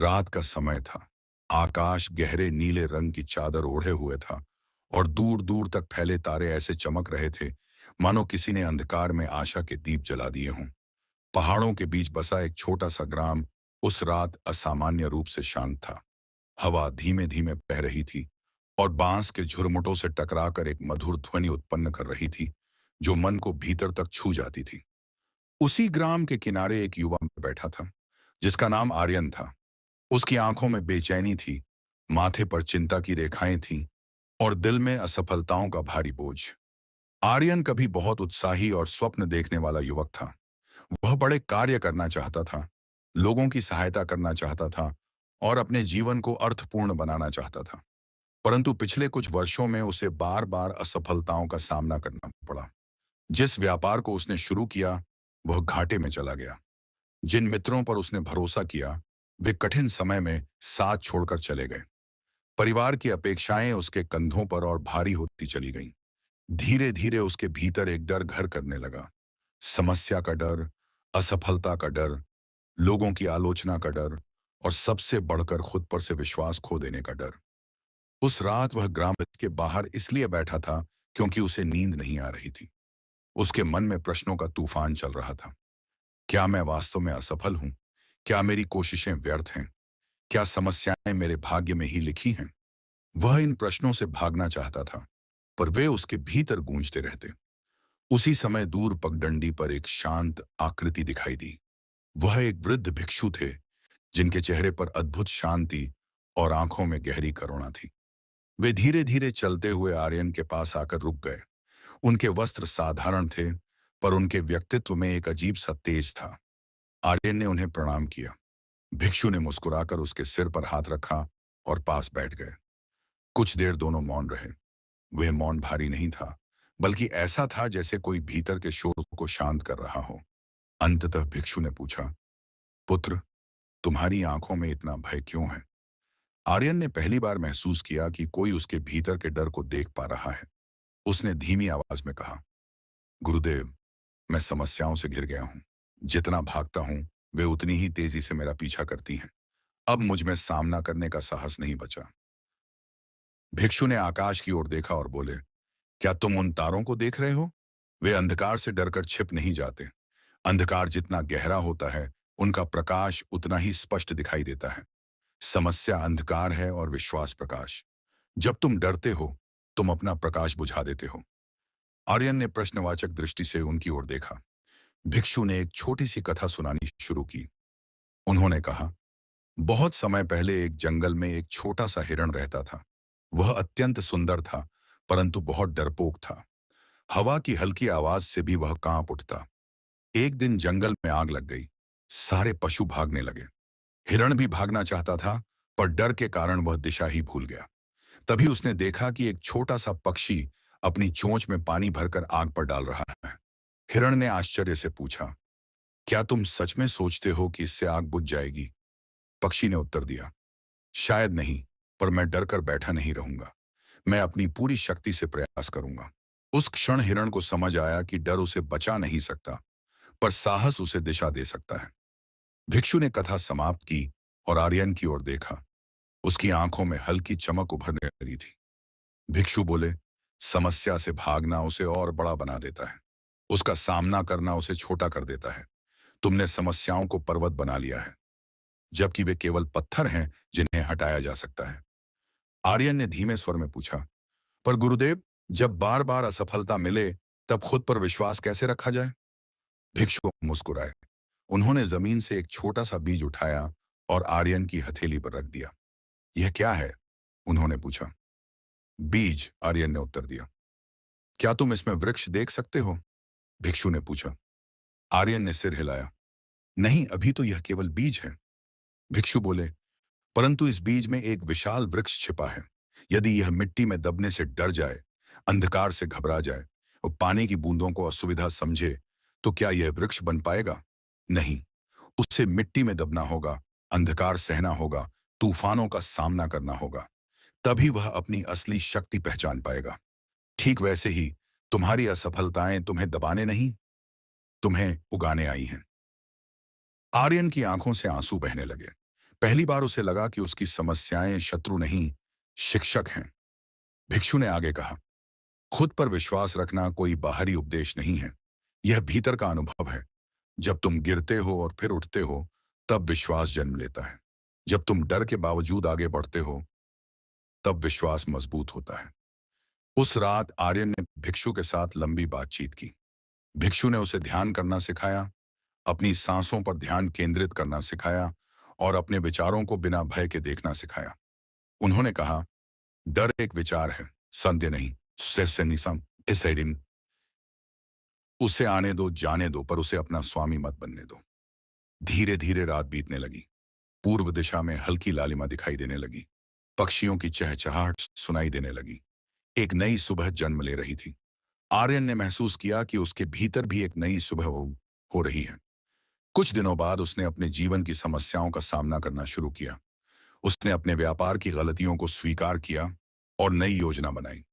रात का समय था। आकाश गहरे नीले रंग की चादर ओढ़े हुए था और दूर दूर तक फैले तारे ऐसे चमक रहे थे मानो किसी ने अंधकार में आशा के दीप जला दिए हों। पहाड़ों के बीच बसा एक छोटा सा ग्राम उस रात असामान्य रूप से शांत था। हवा धीमे धीमे बह रही थी और बांस के झुरमुटों से टकराकर एक मधुर ध्वनि उत्पन्न कर रही थी जो मन को भीतर तक छू जाती थी। उसी ग्राम के किनारे एक युवा बैठा था जिसका नाम आर्यन था। उसकी आंखों में बेचैनी थी, माथे पर चिंता की रेखाएं थीं और दिल में असफलताओं का भारी बोझ। आर्यन कभी बहुत उत्साही और स्वप्न देखने वाला युवक था। वह बड़े कार्य करना चाहता था, लोगों की सहायता करना चाहता था और अपने जीवन को अर्थपूर्ण बनाना चाहता था। परंतु पिछले कुछ वर्षों में उसे बार बार असफलताओं का सामना करना पड़ा। जिस व्यापार को उसने शुरू किया वह घाटे में चला गया। जिन मित्रों पर उसने भरोसा किया वे कठिन समय में साथ छोड़कर चले गए। परिवार की अपेक्षाएं उसके कंधों पर और भारी होती चली गईं। धीरे धीरे उसके भीतर एक डर घर करने लगा। समस्या का डर, असफलता का डर, लोगों की आलोचना का डर और सबसे बढ़कर खुद पर से विश्वास खो देने का डर। उस रात वह ग्राम के बाहर इसलिए बैठा था क्योंकि उसे नींद नहीं आ रही थी। उसके मन में प्रश्नों का तूफान चल रहा था। क्या मैं वास्तव में असफल हूं? क्या मेरी कोशिशें व्यर्थ हैं? क्या समस्याएं मेरे भाग्य में ही लिखी हैं? वह इन प्रश्नों से भागना चाहता था, पर वे उसके भीतर गूंजते रहते। उसी समय दूर पगडंडी पर एक शांत आकृति दिखाई दी। वह एक वृद्ध भिक्षु थे, जिनके चेहरे पर अद्भुत शांति और आंखों में गहरी करुणा थी। वे धीरे धीरे चलते हुए आर्यन के पास आकर रुक गए। उनके वस्त्र साधारण थे, पर उनके व्यक्तित्व में एक अजीब सा तेज था। आर्यन ने उन्हें प्रणाम किया। भिक्षु ने मुस्कुराकर उसके सिर पर हाथ रखा और पास बैठ गए। कुछ देर दोनों मौन रहे। वह मौन भारी नहीं था, बल्कि ऐसा था जैसे कोई भीतर के शोर को शांत कर रहा हो। अंततः भिक्षु ने पूछा, पुत्र, तुम्हारी आंखों में इतना भय क्यों है? आर्यन ने पहली बार महसूस किया कि कोई उसके भीतर के डर को देख पा रहा है। उसने धीमी आवाज में कहा, गुरुदेव, मैं समस्याओं से घिर गया हूं। जितना भागता हूं वे उतनी ही तेजी से मेरा पीछा करती हैं। अब मुझ में सामना करने का साहस नहीं बचा। भिक्षु ने आकाश की ओर देखा और बोले, क्या तुम उन तारों को देख रहे हो? वे अंधकार से डरकर छिप नहीं जाते। अंधकार जितना गहरा होता है उनका प्रकाश उतना ही स्पष्ट दिखाई देता है। समस्या अंधकार है और विश्वास प्रकाश। जब तुम डरते हो तुम अपना प्रकाश बुझा देते हो। आर्यन ने प्रश्नवाचक दृष्टि से उनकी ओर देखा। भिक्षु ने एक छोटी सी कथा सुनानी शुरू की। उन्होंने कहा, बहुत समय पहले एक जंगल में एक छोटा सा हिरण रहता था। वह अत्यंत सुंदर था, परंतु बहुत डरपोक था। हवा की हल्की आवाज से भी वह कांप उठता। एक दिन जंगल में आग लग गई। सारे पशु भागने लगे। हिरण भी भागना चाहता था, पर डर के कारण वह दिशा ही भूल गया। तभी उसने देखा कि एक छोटा सा पक्षी अपनी चोंच में पानी भरकर आग पर डाल रहा है। हिरण ने आश्चर्य से पूछा, क्या तुम सच में सोचते हो कि इससे आग बुझ जाएगी? पक्षी ने उत्तर दिया, शायद नहीं, पर मैं डर कर बैठा नहीं रहूंगा। मैं अपनी पूरी शक्ति से प्रयास करूंगा। उस क्षण हिरण को समझ आया कि डर उसे बचा नहीं सकता, पर साहस उसे दिशा दे सकता है। भिक्षु ने कथा समाप्त की और आर्यन की ओर देखा। उसकी आंखों में हल्की चमक उभरने लगी थी। भिक्षु बोले, समस्या से भागना उसे और बड़ा बना देता है। उसका सामना करना उसे छोटा कर देता है। तुमने समस्याओं को पर्वत बना लिया है, जबकि वे केवल पत्थर हैं जिन्हें हटाया जा सकता है। आर्यन ने धीमे स्वर में पूछा, पर गुरुदेव, जब बार बार असफलता मिले तब खुद पर विश्वास कैसे रखा जाए? भिक्षु मुस्कुराए। उन्होंने जमीन से एक छोटा सा बीज उठाया और आर्यन की हथेली पर रख दिया। यह क्या है? उन्होंने पूछा। बीज, आर्यन ने उत्तर दिया। क्या तुम इसमें वृक्ष देख सकते हो? भिक्षु ने पूछा। आर्यन ने सिर हिलाया। नहीं, अभी तो यह केवल बीज है। भिक्षु बोले, परंतु इस बीज में एक विशाल वृक्ष छिपा है। यदि यह मिट्टी में दबने से डर जाए, अंधकार से घबरा जाए और पानी की बूंदों को असुविधा समझे, तो क्या यह वृक्ष बन पाएगा? नहीं, उसे मिट्टी में दबना होगा, अंधकार सहना होगा, तूफानों का सामना करना होगा। तभी वह अपनी असली शक्ति पहचान पाएगा। ठीक वैसे ही तुम्हारी असफलताएं तुम्हें दबाने नहीं, तुम्हें उगाने आई हैं। आर्यन की आंखों से आंसू बहने लगे। पहली बार उसे लगा कि उसकी समस्याएं शत्रु नहीं, शिक्षक हैं। भिक्षु ने आगे कहा, खुद पर विश्वास रखना कोई बाहरी उपदेश नहीं है, यह भीतर का अनुभव है। जब तुम गिरते हो और फिर उठते हो, तब विश्वास जन्म लेता है। जब तुम डर के बावजूद आगे बढ़ते हो, तब विश्वास मजबूत होता है। उस रात आर्यन ने भिक्षु के साथ लंबी बातचीत की। भिक्षु ने उसे ध्यान करना सिखाया, अपनी सांसों पर ध्यान केंद्रित करना सिखाया और अपने विचारों को बिना भय के देखना सिखाया। उन्होंने कहा, डर एक विचार है, संदेह नहीं। सेसेनिसम इसेरिन। उसे आने दो, जाने दो, पर उसे अपना स्वामी मत बनने दो। धीरे धीरे रात बीतने लगी। पूर्व दिशा में हल्की लालिमा दिखाई देने लगी। पक्षियों की चहचहाहट सुनाई देने लगी। एक नई सुबह जन्म ले रही थी। आर्यन ने महसूस किया कि उसके भीतर भी एक नई सुबह हो रही है। कुछ दिनों बाद उसने अपने जीवन की समस्याओं का सामना करना शुरू किया। उसने अपने व्यापार की गलतियों को स्वीकार किया और नई योजना बनाई।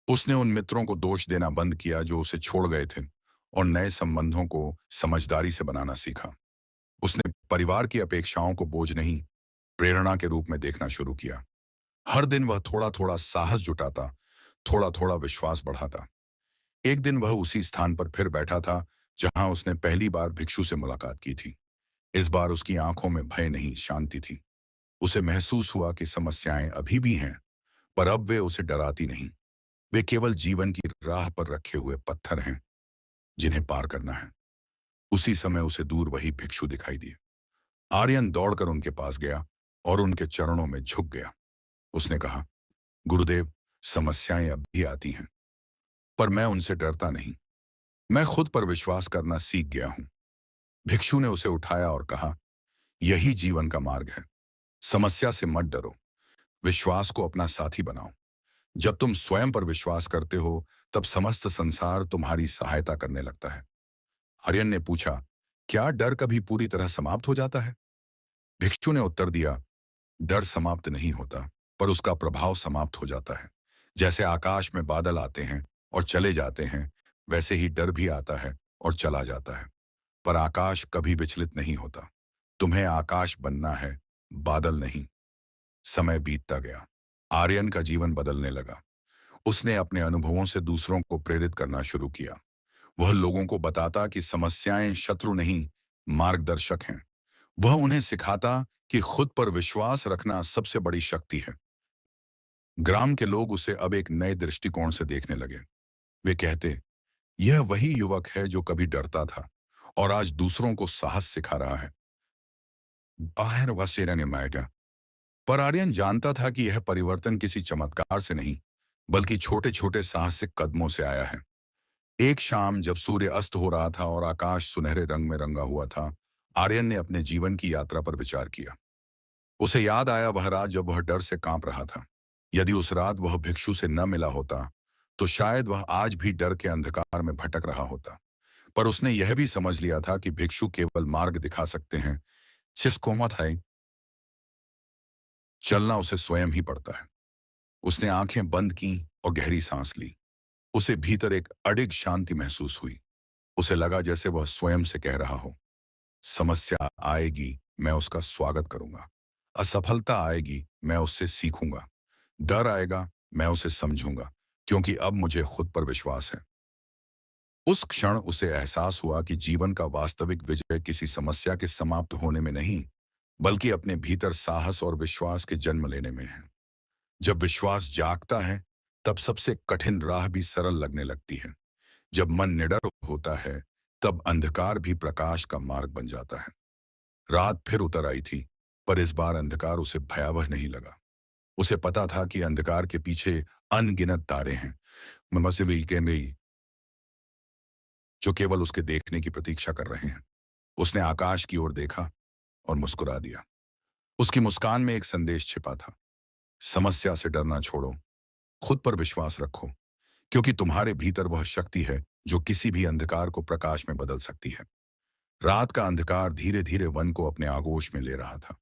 उसने उन मित्रों को दोष देना बंद किया जो उसे छोड़ गए थे और नए संबंधों को समझदारी से बनाना सीखा। उसने परिवार की अपेक्षाओं को बोझ नहीं, प्रेरणा के रूप में देखना शुरू किया। हर दिन वह थोड़ा थोड़ा साहस जुटाता, थोड़ा थोड़ा विश्वास बढ़ाता। एक दिन वह उसी स्थान पर फिर बैठा था जहां उसने पहली बार भिक्षु से मुलाकात की थी। इस बार उसकी आंखों में भय नहीं, शांति थी। उसे महसूस हुआ कि समस्याएं अभी भी हैं, पर अब वे उसे डराती नहीं। वे केवल जीवन की राह पर रखे हुए पत्थर हैं जिन्हें पार करना है। उसी समय उसे दूर वही भिक्षु दिखाई दिए। आर्यन दौड़कर उनके पास गया और उनके चरणों में झुक गया। उसने कहा, गुरुदेव, समस्याएं अब भी आती हैं, पर मैं उनसे डरता नहीं। मैं खुद पर विश्वास करना सीख गया हूं। भिक्षु ने उसे उठाया और कहा, यही जीवन का मार्ग है। समस्या से मत डरो, विश्वास को अपना साथी बनाओ। जब तुम स्वयं पर विश्वास करते हो, तब समस्त संसार तुम्हारी सहायता करने लगता है। आर्यन ने पूछा, क्या डर कभी पूरी तरह समाप्त हो जाता है? भिक्षु ने उत्तर दिया, डर समाप्त नहीं होता, पर उसका प्रभाव समाप्त हो जाता है। जैसे आकाश में बादल आते हैं और चले जाते हैं, वैसे ही डर भी आता है और चला जाता है। पर आकाश कभी विचलित नहीं होता। तुम्हें आकाश बनना है, बादल नहीं। समय बीतता गया। आर्यन का जीवन बदलने लगा। उसने अपने अनुभवों से दूसरों को प्रेरित करना शुरू किया। वह लोगों को बताता कि समस्याएं शत्रु नहीं, मार्गदर्शक हैं। वह उन्हें सिखाता कि खुद पर विश्वास रखना सबसे बड़ी शक्ति है। ग्राम के लोग उसे अब एक नए दृष्टिकोण से देखने लगे। वे कहते, यह वही युवक है जो कभी डरता था और आज दूसरों को साहस सिखा रहा है। बाहर वसेरा ने मायगा। पर आर्यन जानता था कि यह परिवर्तन किसी चमत्कार से नहीं, बल्कि छोटे छोटे साहसिक कदमों से आया है। एक शाम जब सूर्य अस्त हो रहा था और आकाश सुनहरे रंग में रंगा हुआ था, आर्यन ने अपने जीवन की यात्रा पर विचार किया। उसे याद आया वह रात जब वह डर से कांप रहा था। यदि उस रात वह भिक्षु से न मिला होता, तो शायद वह आज भी डर के अंधकार में भटक रहा होता। पर उसने यह भी समझ लिया था कि भिक्षु केवल मार्ग दिखा सकते हैं, सिस्कोमत है, चलना उसे स्वयं ही पड़ता है। उसने आंखें बंद की और गहरी सांस ली। उसे भीतर एक अडिग शांति महसूस हुई। उसे लगा जैसे वह स्वयं से कह रहा हो, समस्या आएगी, मैं उसका स्वागत करूंगा। असफलता आएगी, मैं उससे सीखूंगा। डर आएगा, मैं उसे समझूंगा, क्योंकि अब मुझे खुद पर विश्वास है। उस क्षण उसे एहसास हुआ कि जीवन का वास्तविक विजय किसी समस्या के समाप्त होने में नहीं, बल्कि अपने भीतर साहस और विश्वास के जन्म लेने में है। जब विश्वास जागता है, तब सबसे कठिन राह भी सरल लगने लगती है। जब मन निडर होता है, तब अंधकार भी प्रकाश का मार्ग बन जाता है। रात फिर उतर आई थी, पर इस बार अंधकार उसे भयावह नहीं लगा। उसे पता था कि अंधकार के पीछे अनगिनत तारे हैं, ममसिबी के नहीं, जो केवल उसके देखने की प्रतीक्षा कर रहे हैं। उसने आकाश की ओर देखा और मुस्कुरा दिया। उसकी मुस्कान में एक संदेश छिपा था, समस्या से डरना छोड़ो, खुद पर विश्वास रखो, क्योंकि तुम्हारे भीतर वह शक्ति है जो किसी भी अंधकार को प्रकाश में बदल सकती है। रात का अंधकार धीरे धीरे वन को अपने आगोश में ले रहा था।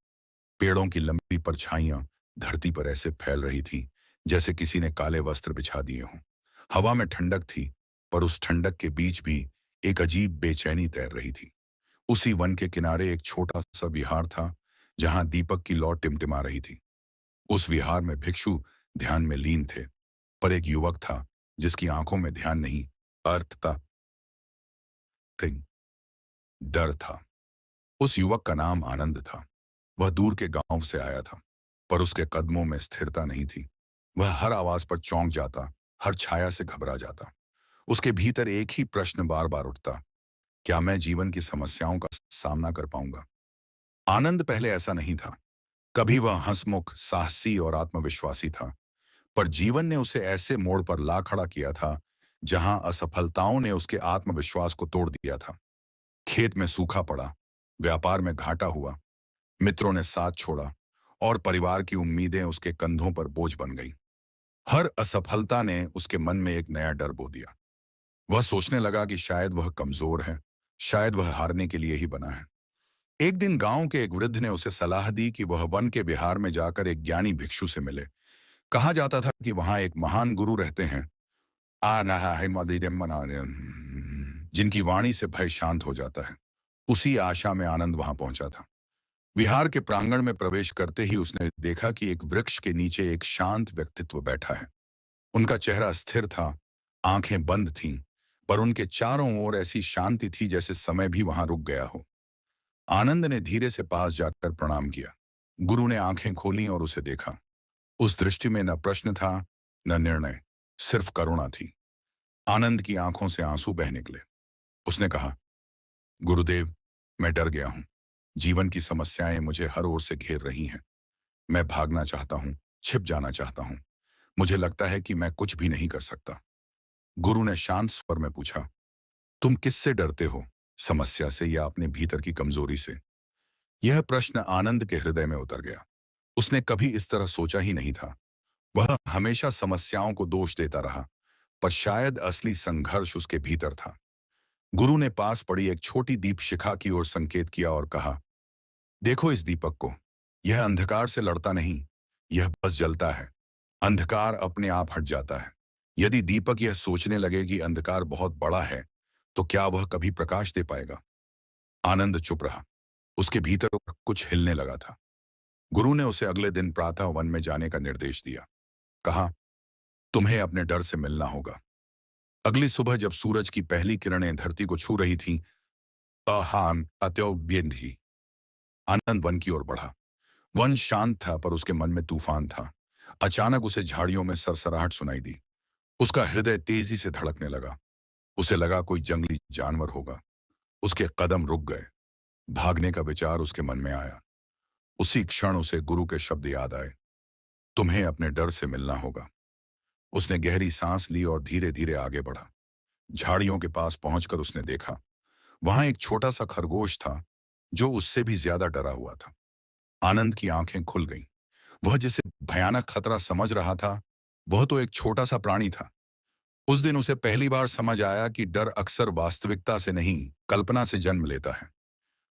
पेड़ों की लंबी परछाइयां धरती पर ऐसे फैल रही थी जैसे किसी ने काले वस्त्र बिछा दिए हों। हवा में ठंडक थी, पर उस ठंडक के बीच भी एक अजीब बेचैनी तैर रही थी। उसी वन के किनारे एक छोटा सा विहार था जहां दीपक की लौ टिमटिमा रही थी। उस विहार में भिक्षु ध्यान में लीन थे, पर एक युवक था जिसकी आंखों में ध्यान नहीं, अर्थ था, थिंग, डर था। उस युवक का नाम आनंद था। वह दूर के गांव से आया था, पर उसके कदमों में स्थिरता नहीं थी। वह हर आवाज पर चौंक जाता, हर छाया से घबरा जाता। उसके भीतर एक ही प्रश्न बार बार उठता, क्या मैं जीवन की समस्याओं का सामना कर पाऊंगा? आनंद पहले ऐसा नहीं था। कभी वह हंसमुख, साहसी और आत्मविश्वासी था, पर जीवन ने उसे ऐसे मोड़ पर ला खड़ा किया था जहां असफलताओं ने उसके आत्मविश्वास को तोड़ दिया था। खेत में सूखा पड़ा, व्यापार में घाटा हुआ, मित्रों ने साथ छोड़ा और परिवार की उम्मीदें उसके कंधों पर बोझ बन गईं। हर असफलता ने उसके मन में एक नया डर बो दिया। वह सोचने लगा कि शायद वह कमजोर है, शायद वह हारने के लिए ही बना है। एक दिन गांव के एक वृद्ध ने उसे सलाह दी कि वह वन के विहार में जाकर एक ज्ञानी भिक्षु से मिले। कहा जाता था कि वहां एक महान गुरु रहते हैं, जिनकी वाणी से भय शांत हो जाता है। उसी आशा में आनंद वहां पहुंचा था। विहार के प्रांगण में प्रवेश करते ही उसने देखा कि एक वृक्ष के नीचे एक शांत व्यक्तित्व बैठा है। उनका चेहरा स्थिर था, आंखें बंद थीं, पर उनके चारों ओर ऐसी शांति थी जैसे समय भी वहां रुक गया हो। आनंद ने धीरे से पास जाकर प्रणाम किया। गुरु ने आंखें खोलीं और उसे देखा। उस दृष्टि में न प्रश्न था, न निर्णय, सिर्फ करुणा थी। आनंद की आंखों से आंसू बह निकले। उसने कहा, गुरुदेव, मैं डर गया हूं। जीवन की समस्याएं मुझे हर ओर से घेर रही हैं। मैं भागना चाहता हूं, छिप जाना चाहता हूं। मुझे लगता है कि मैं कुछ भी नहीं कर सकता। गुरु ने शांत स्वर में पूछा, तुम किससे डरते हो, समस्या से या अपने भीतर की कमजोरी से? यह प्रश्न आनंद के हृदय में उतर गया। उसने कभी इस तरह सोचा ही नहीं था। वह हमेशा समस्याओं को दोष देता रहा, पर शायद असली संघर्ष उसके भीतर था। गुरु ने पास पड़ी एक छोटी दीप शिखा की ओर संकेत किया और कहा, देखो इस दीपक को। यह अंधकार से लड़ता नहीं, यह बस जलता है। अंधकार अपने आप हट जाता है। यदि दीपक यह सोचने लगे कि अंधकार बहुत बड़ा है, तो क्या वह कभी प्रकाश दे पाएगा? आनंद चुप रहा। उसके भीतर कुछ हिलने लगा था। गुरु ने उसे अगले दिन प्रातः वन में जाने का निर्देश दिया। कहा, तुम्हें अपने डर से मिलना होगा। अगली सुबह जब सूरज की पहली किरणें धरती को छू रही थीं, अहान अत्योब्यंधी आनंद वन की ओर बढ़ा। वन शांत था, पर उसके मन में तूफान था। अचानक उसे झाड़ियों में सरसराहट सुनाई दी। उसका हृदय तेजी से धड़कने लगा। उसे लगा कोई जंगली जानवर होगा। उसके कदम रुक गए। भागने का विचार उसके मन में आया। उसी क्षण उसे गुरु के शब्द याद आए, तुम्हें अपने डर से मिलना होगा। उसने गहरी सांस ली और धीरे धीरे आगे बढ़ा। झाड़ियों के पास पहुंचकर उसने देखा, वहां एक छोटा सा खरगोश था जो उससे भी ज्यादा डरा हुआ था। आनंद की आंखें खुल गईं। वह जिसे भयानक खतरा समझ रहा था, वह तो एक छोटा सा प्राणी था। उस दिन उसे पहली बार समझ आया कि डर अक्सर वास्तविकता से नहीं, कल्पना से जन्म लेता है।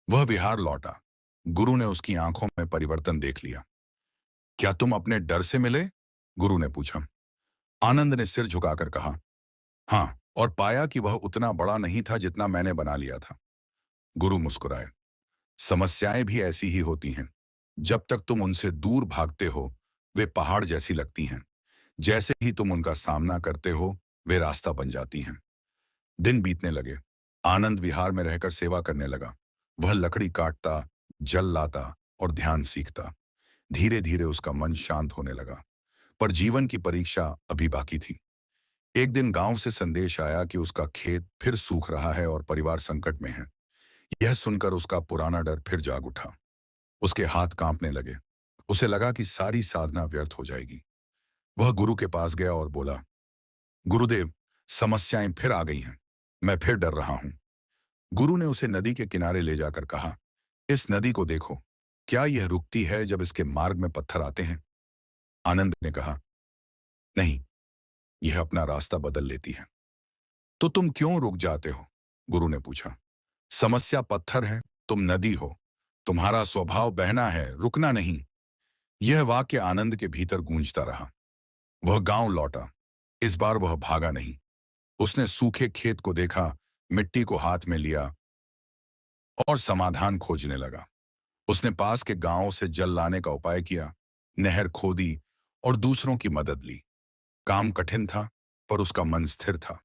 वह विहार लौटा। गुरु ने उसकी आंखों में परिवर्तन देख लिया। क्या तुम अपने डर से मिले? गुरु ने पूछा। आनंद ने सिर झुकाकर कहा, हाँ, और पाया कि वह उतना बड़ा नहीं था जितना मैंने बना लिया था। गुरु मुस्कुराए। समस्याएं भी ऐसी ही होती हैं। जब तक तुम उनसे दूर भागते हो, वे पहाड़ जैसी लगती हैं। जैसे ही तुम उनका सामना करते हो, वे रास्ता बन जाती हैं। दिन बीतने लगे। आनंद विहार में रहकर सेवा करने लगा। वह लकड़ी काटता, जल लाता और ध्यान सीखता। धीरे धीरे उसका मन शांत होने लगा। पर जीवन की परीक्षा अभी बाकी थी। एक दिन गांव से संदेश आया कि उसका खेत फिर सूख रहा है और परिवार संकट में है। यह सुनकर उसका पुराना डर फिर जाग उठा। उसके हाथ कांपने लगे। उसे लगा कि सारी साधना व्यर्थ हो जाएगी। वह गुरु के पास गया और बोला, गुरुदेव, समस्याएं फिर आ गई हैं। मैं फिर डर रहा हूं। गुरु ने उसे नदी के किनारे ले जाकर कहा, इस नदी को देखो। क्या यह रुकती है जब इसके मार्ग में पत्थर आते हैं? आनंद ने कहा, नहीं, यह अपना रास्ता बदल लेती है। तो तुम क्यों रुक जाते हो? गुरु ने पूछा। समस्या पत्थर है, तुम नदी हो। तुम्हारा स्वभाव बहना है, रुकना नहीं। यह वाक्य आनंद के भीतर गूंजता रहा। वह गांव लौटा। इस बार वह भागा नहीं। उसने सूखे खेत को देखा, मिट्टी को हाथ में लिया और समाधान खोजने लगा। उसने पास के गांव से जल लाने का उपाय किया, नहर खोदी और दूसरों की मदद ली। काम कठिन था, पर उसका मन स्थिर था।